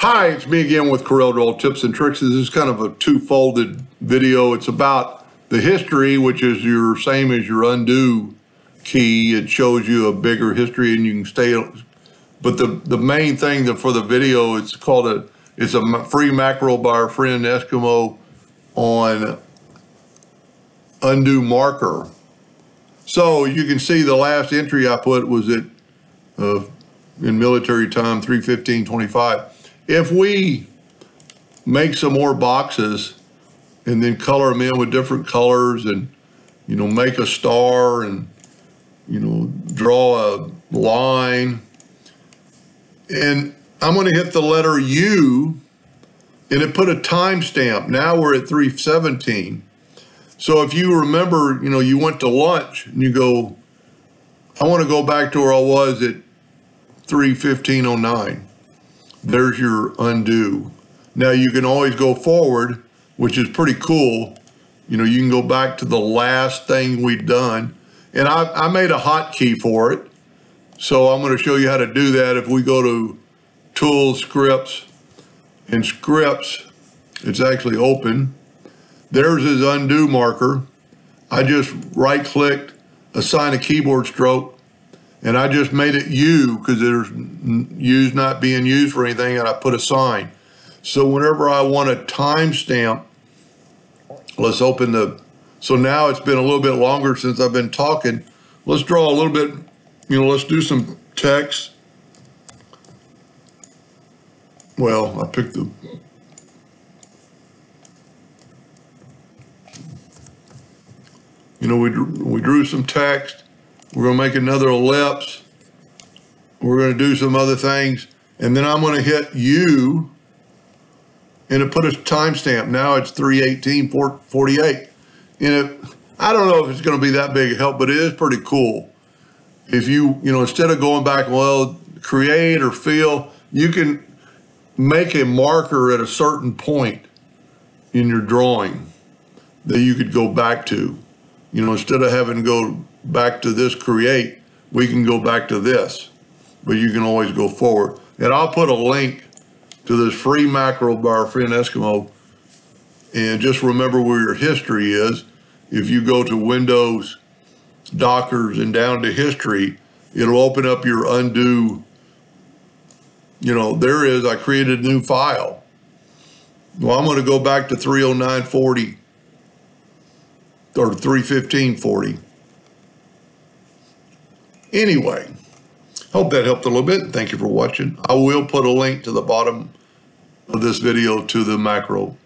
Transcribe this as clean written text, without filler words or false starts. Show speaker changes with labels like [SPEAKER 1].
[SPEAKER 1] Hi, it's me again with Corel Tips and Tricks. This is kind of a two-folded video. It's about the history, which is your same as your undo key. It shows you a bigger history and you can stay. But the main thing for the video, it's a free macro by our friend Eskimo on undo marker. So you can see the last entry I put was in military time, 3/15/25. If we make some more boxes and then color them in with different colors and, make a star and, draw a line, and I'm going to hit the letter U and it put a timestamp. Now we're at 3:17. So if you remember, you went to lunch and you go, I want to go back to where I was at 3:15:09. There's your undo. Now you can always go forward, which is pretty cool. You can go back to the last thing we've done. And I made a hotkey for it. So I'm going to show you how to do that. If we go to Tools, Scripts, and Scripts, it's actually open. There's his undo marker. I just right-clicked, assign a keyboard stroke, and I just made it U because there's U's not being used for anything, and I put a sign. So whenever I want a timestamp, let's open so now it's been a little bit longer since I've been talking. Let's draw a little bit, let's do some text. Well, I picked we drew some text. We're going to make another ellipse. We're going to do some other things. And then I'm going to hit U, and it put a timestamp. Now it's 3:18:48. And I don't know if it's going to be that big a help, but it is pretty cool. If instead of going back, create or fill, you can make a marker at a certain point in your drawing that you could go back to. Instead of having to go back to this create, we can go back to this, but you can always go forward. And I'll put a link to this free macro by our friend Eskimo. And just remember where your history is. If you go to Windows, Dockers, and down to history, it'll open up your undo. There is, I created a new file. Well, I'm going to go back to 3:09:40 or 3:15:40. Anyway, hope that helped a little bit. Thank you for watching. I will put a link to the bottom of this video to the macro.